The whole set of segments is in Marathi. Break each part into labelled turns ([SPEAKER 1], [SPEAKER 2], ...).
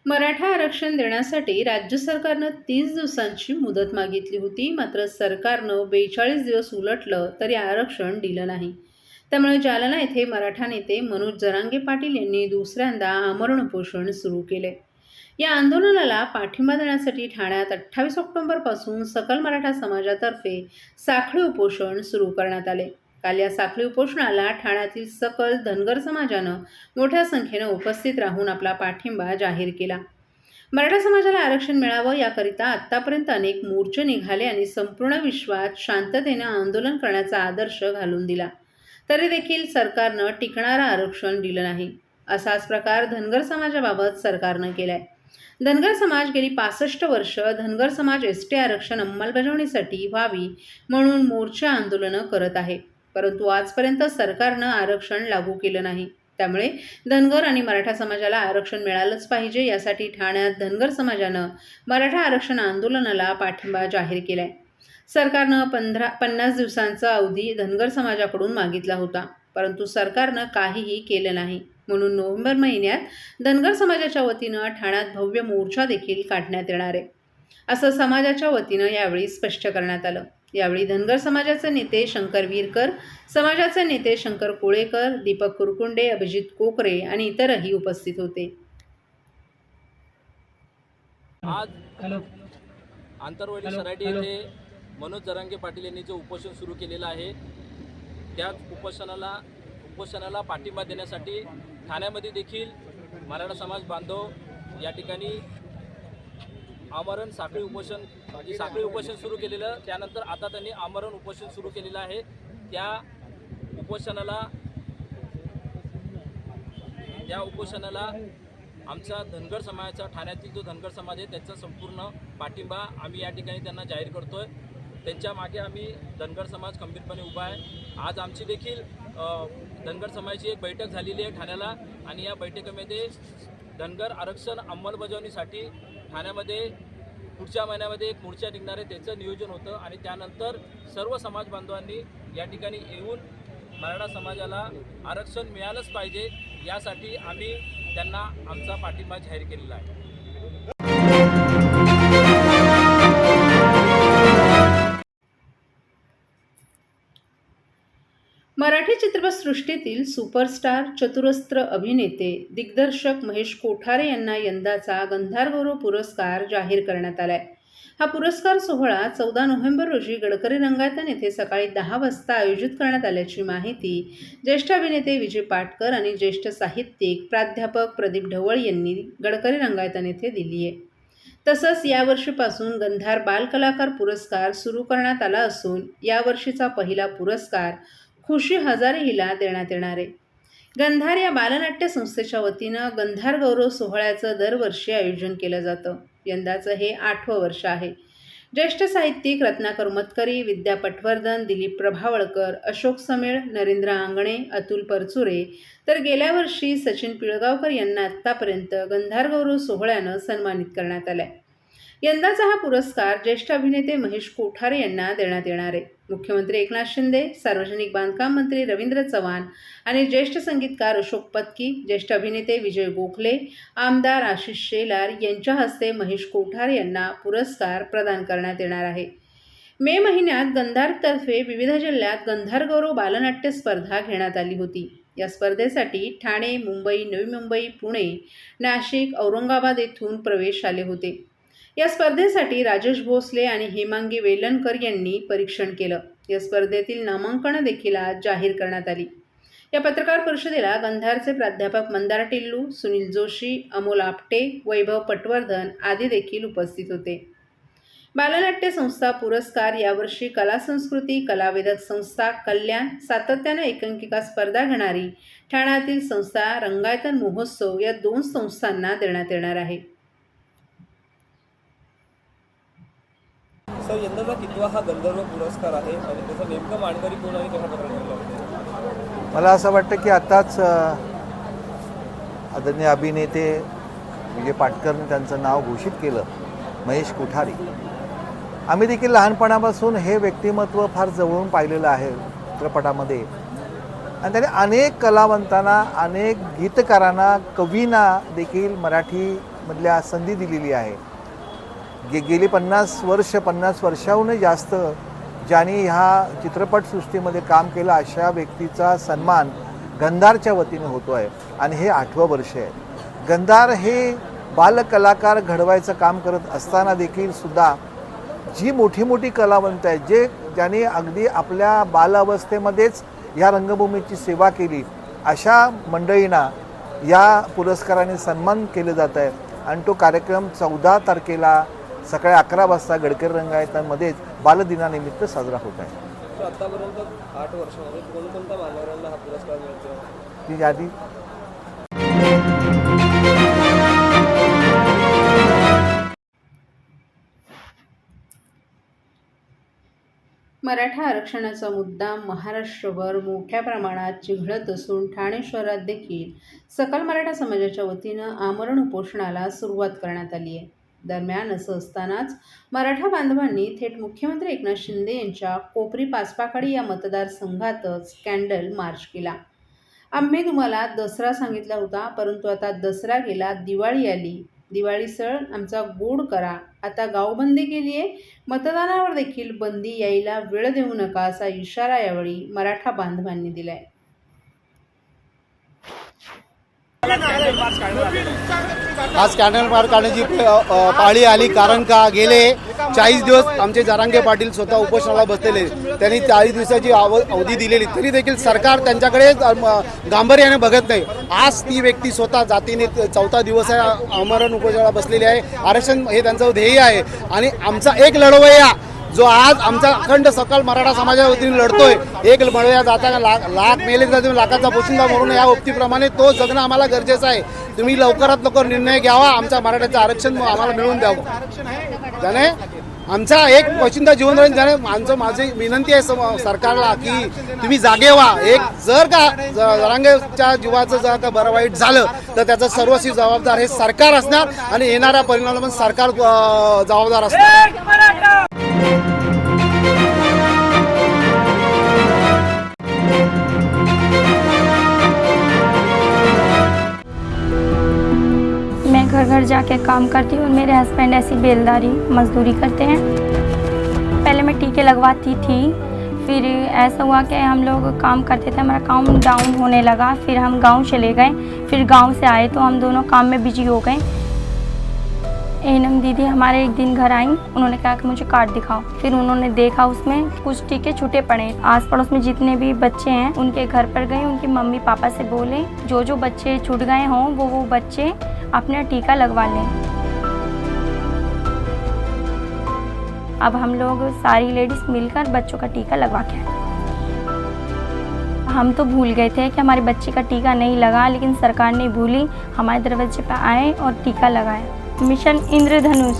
[SPEAKER 1] मराठा आरक्षण देण्यासाठी राज्य सरकारनं 30 दिवसांची मुदत मागितली होती. मात्र सरकारनं 42 दिवस उलटलं तरी आरक्षण दिलं नाही. त्यामुळे जालना येथे मराठा नेते मनोज जरांगे पाटील यांनी दुसऱ्यांदा आमरण उपोषण सुरू केले. या आंदोलनाला पाठिंबा देण्यासाठी ठाण्यात 28 ऑक्टोबरपासून सकल मराठा समाजातर्फे साखळी उपोषण सुरू करण्यात आले. काल या साखळी उपोषणाला ठाण्यातील सकल धनगर समाजानं मोठ्या संख्येनं उपस्थित राहून आपला पाठिंबा जाहीर केला. मराठा समाजाला आरक्षण मिळावं याकरिता आत्तापर्यंत अनेक मोर्चे निघाले आणि संपूर्ण विश्वात शांततेनं आंदोलन करण्याचा आदर्श घालून दिला. तरी देखील सरकारनं टिकणारं आरक्षण दिलं नाही. असाच प्रकार धनगर समाजाबाबत सरकारनं केलाय. धनगर समाज गेली 65 वर्ष धनगर समाज एसटी आरक्षण अंमलबजावणीसाठी व्हावी म्हणून मोर्चे आंदोलनं करत आहे. परंतु आजपर्यंत सरकारनं आरक्षण लागू केलं नाही. त्यामुळे धनगर आणि मराठा समाजाला आरक्षण मिळालंच पाहिजे यासाठी ठाण्यात धनगर समाजानं मराठा आरक्षण आंदोलनाला पाठिंबा जाहीर केलाय. सरकारनं 50 दिवसांचा अवधी धनगर समाजाकडून मागितला होता, परंतु सरकारनं काहीही केलं नाही. म्हणून नोव्हेंबर महिन्यात धनगर समाजाच्या वतीनं ठाण्यात भव्य मोर्चा देखील काढण्यात येणार आहे, असं समाजाच्या वतीनं यावेळी स्पष्ट करण्यात आलं. यावेळी धनगर समाजाचे नेते शंकर वीरकर, समाजाचे नेते शंकर कोळेकर, दीपक कुरकुंडे, अभिजित कोकरे आणि इतरही उपस्थित होते.
[SPEAKER 2] आज आंतरवाडी सराटी येथे मनोज जरांगे पाटील यांनी जे उपोषण सुरू केलेलं आहे त्याच उपोषणाला पाठिंबा देण्यासाठी ठाण्यामध्ये देखील मराठा समाज बांधव या ठिकाणी आमरण साखळी उपोषण सुरू केलेलं, त्यानंतर आता त्यांनी आमरण उपोषण सुरू केलेलं आहे. त्या उपोषणाला आमचा धनगर समाजाचा ठाण्यातील जो धनगर समाज आहे त्याचा संपूर्ण पाठिंबा आम्ही या ठिकाणी त्यांना जाहीर करतोय. त्यांच्या मागे आम्ही धनगर समाज खंबीरपणे उभा आहे. आज आमची देखील धनगर समाजाची एक बैठक झालेली आहे ठाण्याला आणि या बैठकीमध्ये धनगर आरक्षण अंमलबजावणीसाठी ठाण्यामध्ये पुढच्या महिन्यामध्ये एक मोर्चा निघणार आहे, त्याचं नियोजन होतं आणि त्यानंतर सर्व समाज बांधवांनी या ठिकाणी येऊन मराठा समाजाला आरक्षण मिळालंच पाहिजे यासाठी आम्ही त्यांना आमचा पाठिंबा जाहीर केलेला आहे.
[SPEAKER 1] मराठी चित्रपटसृष्टीतील सुपरस्टार, चतुरस्त्र अभिनेते, दिग्दर्शक महेश कोठारे यांना यंदाचा गंधारगौरव पुरस्कार जाहीर करण्यात आलाय. हा पुरस्कार सोहळा 14 नोव्हेंबर रोजी गडकरी रंगायतन येथे सकाळी 10 वाजता आयोजित करण्यात आल्याची माहिती ज्येष्ठ अभिनेते विजय पाटकर आणि ज्येष्ठ साहित्यिक प्राध्यापक प्रदीप ढवळ यांनी गडकरी रंगायतन येथे दिली आहे. तसंच यावर्षीपासून गंधार बालकलाकार पुरस्कार सुरू करण्यात आला असून यावर्षीचा पहिला पुरस्कार खुशी हजारे हिला देण्यात येणार आहे. गंधार या बालनाट्य संस्थेच्या वतीनं गंधार गौरव सोहळ्याचं दरवर्षी आयोजन केलं जातं. यंदाचं हे 8वं वर्ष आहे. ज्येष्ठ साहित्यिक रत्नाकर मतकरी, विद्या पटवर्धन, दिलीप प्रभावळकर, अशोक समेळ, नरेंद्र आंगणे, अतुल परचुरे तर गेल्या वर्षी सचिन पिळगावकर यांना आत्तापर्यंत गंधार गौरव सोहळ्यानं सन्मानित करण्यात आलाय. यंदाचा हा पुरस्कार ज्येष्ठ अभिनेते महेश कोठारे यांना देण्यात येणार आहे. मुख्यमंत्री एकनाथ शिंदे, सार्वजनिक बांधकाम मंत्री रवींद्र चव्हाण आणि ज्येष्ठ संगीतकार अशोक पत्की, ज्येष्ठ अभिनेते विजय गोखले, आमदार आशिष शेलार यांच्या हस्ते महेश कोठारे यांना पुरस्कार प्रदान करण्यात येणार आहे. मे महिन्यात गंधारतर्फे विविध जिल्ह्यात गंधार गौरव बालनाट्य स्पर्धा घेण्यात आली होती. या स्पर्धेसाठी ठाणे, मुंबई, नवी मुंबई, पुणे, नाशिक, औरंगाबाद येथून प्रवेश आले होते. या स्पर्धेसाठी राजेश भोसले आणि हेमांगी वेलणकर यांनी परीक्षण केलं. या स्पर्धेतील नामांकनं देखील आज जाहीर करण्यात आली. या पत्रकार परिषदेला गंधारचे प्राध्यापक मंदार टिल्लू, सुनील जोशी, अमोल आपटे, वैभव पटवर्धन आदी देखील उपस्थित होते. बालनाट्य संस्था पुरस्कार यावर्षी कला संस्कृती, कलावेदक संस्था, कल्याण, सातत्यानं एकांकिका स्पर्धा घेणारी ठाण्यातील संस्था रंगायतन महोत्सव या 2 संस्थांना देण्यात येणार आहे.
[SPEAKER 3] सर, यंदाचा कितवा हा गंधर्व पुरस्कार आहे आणि त्याचा नेमकं मानकरी कोण आणि कशा प्रकारे?
[SPEAKER 4] मला असं वाटतं की आताच आदरणीय अभिनेते विजय पाटकरने त्यांचं नाव घोषित केलं, महेश कोठारे. आम्ही देखील लहानपणापासून हे व्यक्तिमत्व फार जवळून पाहिलेलं आहे चित्रपटामध्ये. आणि त्याने अनेक कलावंतांना, अनेक गीतकारांना, कवींना देखील मराठीमधल्या संधी दिलेली आहे. गेली 50 वर्षाहूनही जास्त ज्यांनी ह्या चित्रपटसृष्टीमध्ये काम केलं अशा व्यक्तीचा सन्मान गंधारच्या वतीने होतो आहे आणि हे 8वं वर्ष आहे. गंधार हे बालकलाकार घडवायचं काम करत असताना देखील सुद्धा जी मोठी मोठी कलावंत आहेत, ज्यांनी अगदी आपल्या बालावस्थेमध्येच या रंगभूमीची सेवा केली, अशा मंडळींना या पुरस्काराने सन्मान केलं जात आहे. आणि तो कार्यक्रम 14 तारखेला सकाळी 11 वाजता गडकरी रंगायतांमध्येच बालदिनानिमित्त साजरा होत आहे.
[SPEAKER 3] तर आतापर्यंत 8 वर्षामध्ये कोणकोणत्या मान्यवरांना हा पुरस्कार मिळतो?
[SPEAKER 4] ती यादी
[SPEAKER 1] मराठा आरक्षणाचा मुद्दा महाराष्ट्रभर मोठ्या प्रमाणात चिघळत असून ठाणे शहरात देखील सकल मराठा समाजाच्या वतीनं आमरण उपोषणाला सुरुवात करण्यात आली आहे. दरम्यान असं असतानाच मराठा बांधवांनी थेट मुख्यमंत्री एकनाथ शिंदे यांच्या कोपरी पाचपाखाडी या मतदारसंघातच कॅन्डल मार्च केला. आम्ही तुम्हाला दसरा सांगितला होता, परंतु आता दसरा गेला, दिवाळी आली. दिवाळी सण आमचा गोड करा. आता गावबंदी केली आहे, मतदानावर देखील बंदी यायला वेळ देऊ नका, असा इशारा यावेळी मराठा बांधवांनी दिलाय.
[SPEAKER 5] आज कॅन्डल मार्च काढण्याची पाळी आली, कारण का गेले 40 दिवस आमचे जरांगे पाटील स्वतः उपोषणाला बसलेले. त्यांनी 40 दिवसाची अवधी दिलेली, तरी देखील सरकार त्यांच्याकडे गांभीर्याने बघत नाही. आज ती व्यक्ती स्वतः जातीने 4था दिवस आहे आमरण उपोषणाला बसलेली आहे. आरक्षण हे त्यांचं ध्येय आहे आणि आमचा एक लढवय्या जो आज आमचा अखंड सकल मराठा समाजाच्या वतीने लढतोय, एक लढवय्या जाताना लाख मेले जाते, लाखाचा पोशिंदा म्हणून या उक्तीप्रमाणे तो जगणं आम्हाला गरजेचं आहे. तुम्ही लवकरात लवकर निर्णय घ्यावा, आमच्या मराठ्याचं आरक्षण आम्हाला मिळवून द्यावं. त्याने आमचा एक पोशिंदा जीवन राहील. त्याने माझी विनंती आहे सरकारला की तुम्ही जागे व्हा. एक जर का जरांगेच्या जीवाचं जर का बरं वाईट झालं तर त्याचं सर्वस्वी जबाबदार हे सरकार असणार आणि येणाऱ्या परिणामाला पण सरकार जबाबदार असणार.
[SPEAKER 6] मैं घर घर जाके काम करती हूँ। मेरे हस्बैंड ऐसी बेलदारी मजदूरी करते हैं। पहले मैं टीके लगवाती थी, फिर ऐसा हुआ कि हम लोग काम करते थे, हमारा काम डाउन होने लगा, फिर हम गांव चले गए। फिर गांव से आए तो हम दोनों काम में बिजी हो गए। एनम दीदी हमारे एक दिन घर आई, उन्होंने कहा कि मुझे कार्ड दिखाओ। फिर उन्होंने देखा उसमें कुछ टीके छूटे पड़े। आस पड़ोस में जितने भी बच्चे हैं उनके घर पर गए, उनके मम्मी पापा से बोले जो जो बच्चे छूट गए हों वो बच्चे अपना टीका लगवा लें। अब हम लोग सारी लेडीज मिलकर बच्चों का टीका लगवा के आए। हम तो भूल गए थे कि हमारी बच्ची का टीका नहीं लगा, लेकिन सरकार नहीं भूली, हमारे दरवाजे पर आए और टीका लगाए। मिशन इंद्रधनुष।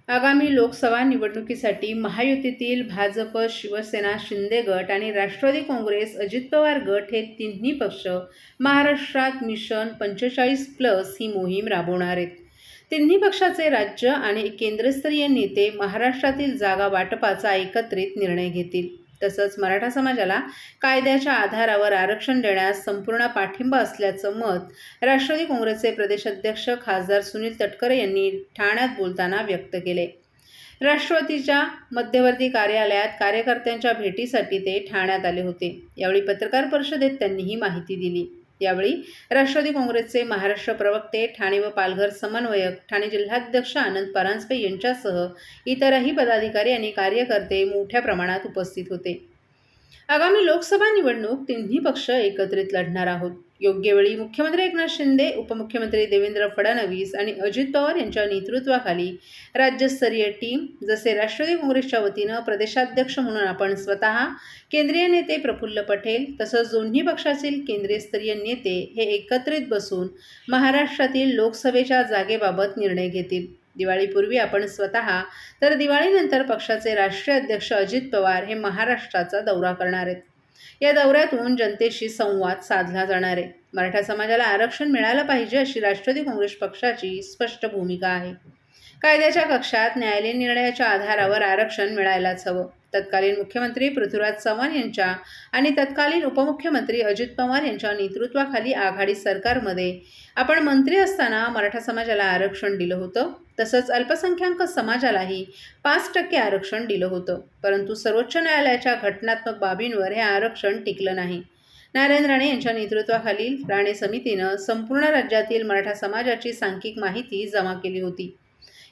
[SPEAKER 1] आगामी लोकसभा निवडणुकीसाठी महायुतीतील भाजप, शिवसेना, शिंदे गट आणि राष्ट्रवादी काँग्रेस, अजित पवार गट हे तिन्ही पक्ष महाराष्ट्रात मिशन 45+ ही मोहीम राबवणार आहेत. तिन्ही पक्षाचे राज्य आणि केंद्रस्तरीय नेते महाराष्ट्रातील जागा वाटपाचा एकत्रित निर्णय घेतील. तसंच मराठा समाजाला कायद्याच्या आधारावर आरक्षण देण्यास संपूर्ण पाठिंबा असल्याचं मत राष्ट्रवादी काँग्रेसचे प्रदेशाध्यक्ष खासदार सुनील तटकरे यांनी ठाण्यात बोलताना व्यक्त केले. राष्ट्रवादीच्या मध्यवर्ती कार्यालयात कार्यकर्त्यांच्या भेटीसाठी ते ठाण्यात आले होते. यावेळी पत्रकार परिषदेत त्यांनी ही माहिती दिली. यावेळी राष्ट्रवादी काँग्रेसचे महाराष्ट्र प्रवक्ते, ठाणे व पालघर समन्वयक, ठाणे जिल्हाध्यक्ष आनंद परांजपे यांच्यासह इतरही पदाधिकारी आणि कार्यकर्ते मोठ्या प्रमाणात उपस्थित होते. आगामी लोकसभा निवडणूक तिन्ही पक्ष एकत्रित लढणार आहोत. योग्य वेळी मुख्यमंत्री एकनाथ शिंदे, उपमुख्यमंत्री देवेंद्र फडणवीस आणि अजित पवार यांच्या नेतृत्वाखाली राज्यस्तरीय टीम, जसे राष्ट्रवादी काँग्रेसच्या वतीनं प्रदेशाध्यक्ष म्हणून आपण स्वतः, केंद्रीय नेते प्रफुल्ल पटेल तसंच दोन्ही पक्षातील केंद्रीय स्तरीय नेते हे एकत्रित बसून महाराष्ट्रातील लोकसभेच्या जागेबाबत निर्णय घेतील. दिवाळीपूर्वी आपण स्वतः तर दिवाळीनंतर पक्षाचे राष्ट्रीय अध्यक्ष अजित पवार हे महाराष्ट्राचा दौरा करणार आहेत. या दौऱ्यातून जनतेशी संवाद साधला जाणार आहे. मराठा समाजाला आरक्षण मिळालं पाहिजे अशी राष्ट्रवादी काँग्रेस पक्षाची स्पष्ट भूमिका आहे. कायद्याच्या कक्षात न्यायालयीन निर्णयाच्या आधारावर आरक्षण मिळायलाच हवं. तत्कालीन मुख्यमंत्री पृथ्वीराज चव्हाण यांच्या आणि तत्कालीन उपमुख्यमंत्री अजित पवार यांच्या नेतृत्वाखाली आघाडी सरकारमध्ये आपण मंत्री असताना मराठा समाजाला आरक्षण दिलं होतं. तसंच अल्पसंख्याक समाजालाही 5% आरक्षण दिलं होतं. परंतु सर्वोच्च न्यायालयाच्या घटनात्मक बाबींवर हे आरक्षण टिकलं नाही. नारायण राणे यांच्या नेतृत्वाखालील राणे समितीनं संपूर्ण राज्यातील मराठा समाजाची सांख्यिक माहिती जमा केली होती.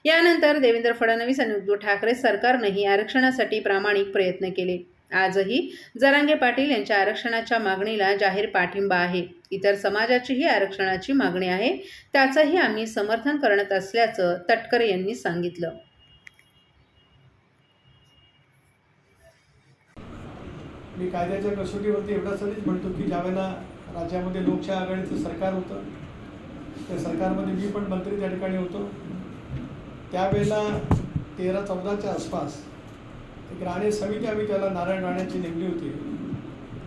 [SPEAKER 1] यानंतर देवेंद्र फडणवीस आणि उद्धव ठाकरे सरकारनंही आरक्षणासाठी प्रामाणिक प्रयत्न केले. आजही जरांगे पाटील यांच्या आरक्षणाच्या मागणीला जाहीर पाठिंबा आहे. इतर समाजाचीही आरक्षणाची मागणी आहे, त्याचंही आम्ही समर्थन करत असल्याचं तटकरे यांनी सांगितलं.
[SPEAKER 7] मी कायद्याच्या कसोटीवरती एवढ्यासाठीच म्हणतो की ज्यावेळेला राज्यामध्ये लोकशाही आघाडीचं सरकार होतं, त्या सरकारमध्ये मी पण मंत्री त्या ठिकाणी होतो. त्यावेळेला 13-14च्या आसपास एक राणे समिती आम्ही त्याला नारायण राणेंची नेमली होती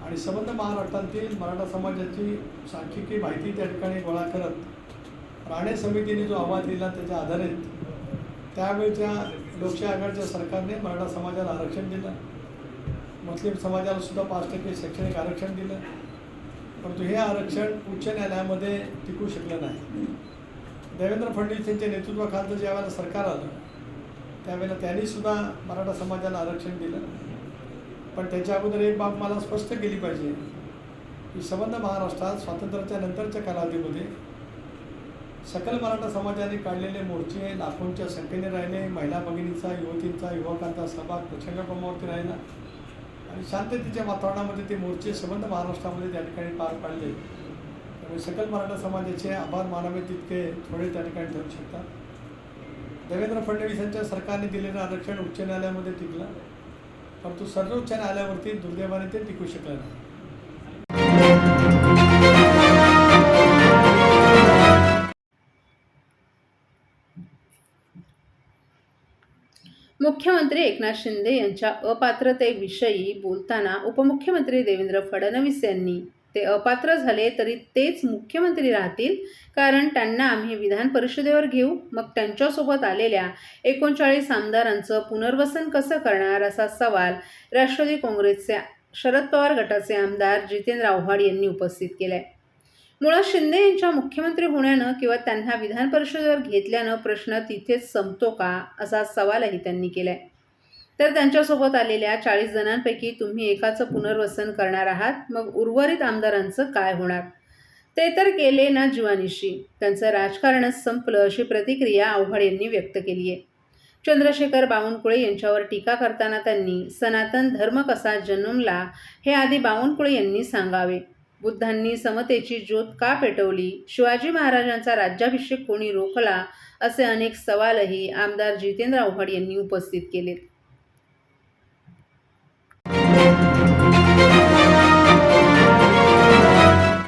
[SPEAKER 7] आणि संबंध महाराष्ट्रातील मराठा समाजाची सांख्यिकी माहिती त्या ठिकाणी गोळा करत राणे समितीने जो अहवाल दिला त्याच्या आधारित त्यावेळच्या लोकशाही आघाडीच्या सरकारने मराठा समाजाला आरक्षण दिलं. मुस्लिम समाजाला सुद्धा 5% शैक्षणिक आरक्षण दिलं. परंतु हे आरक्षण उच्च न्यायालयामध्ये टिकू शकलं नाही. देवेंद्र फडणवीस यांच्या नेतृत्वाखालचं ज्यावेळेला सरकार आलं त्यावेळेला त्यांनीसुद्धा मराठा समाजाला आरक्षण दिलं. पण त्याच्या अगोदर एक बाब मला स्पष्ट केली पाहिजे की संबंध महाराष्ट्रात स्वातंत्र्याच्या नंतरच्या कालावधीमध्ये सकल मराठा समाजाने काढलेले मोर्चे लाखोंच्या संख्येने राहिले. महिला भगिनींचा, युवतींचा, युवकांचा सहभाग प्रचंड प्रमाणावरती राहिला आणि शांततेच्या वातावरणामध्ये ते मोर्चे संबंध महाराष्ट्रामध्ये त्या ठिकाणी पार पाडले. त्यामुळे सकल मराठा समाजाचे आभार मानावे तितके थोडे त्या ठिकाणी ठरू शकतात. देवेंद्र फडणवीस यांच्या सरकारने दिलेलं आरक्षण उच्च न्यायालयामध्ये टिकलं, परंतु सर्वोच्च न्यायालयावरती दुर्दैवाने ते टिकू शकलं नाही.
[SPEAKER 1] मुख्यमंत्री एकनाथ शिंदे यांच्या अपात्रतेविषयी बोलताना उपमुख्यमंत्री देवेंद्र फडणवीस यांनी ते अपात्र झाले तरी तेच मुख्यमंत्री राहतील, कारण त्यांना आम्ही विधान परिषदेवर घेऊ. मग त्यांच्यासोबत आलेल्या 39 आमदारांचं पुनर्वसन कसं करणार, असा सवाल राष्ट्रवादी काँग्रेसचे शरद पवार गटाचे आमदार जितेंद्र आव्हाड यांनी उपस्थित केला आहे. मुळात शिंदे यांच्या मुख्यमंत्री होण्यानं किंवा त्यांना विधान परिषदेवर घेतल्यानं प्रश्न तिथेच संपतो का, असा सवालही त्यांनी केला आहे. तर त्यांच्यासोबत आलेल्या 40 जणांपैकी तुम्ही एकाचं पुनर्वसन करणार आहात, मग उर्वरित आमदारांचं काय होणार? ते तर गेले ना जीवानिशी, त्यांचं राजकारणच संपलं, अशी प्रतिक्रिया आव्हाड यांनी व्यक्त केली आहे. चंद्रशेखर बावनकुळे यांच्यावर टीका करताना त्यांनी सनातन धर्म कसा जन्मला हे आधी बावनकुळे यांनी सांगावे. बुद्धांनी समतेची ज्योत का पेटवली, शिवाजी महाराजांचा राज्याभिषेक कोणी रोखला, असे अनेक सवालही आमदार जितेंद्र आव्हाड यांनी उपस्थित केलेत.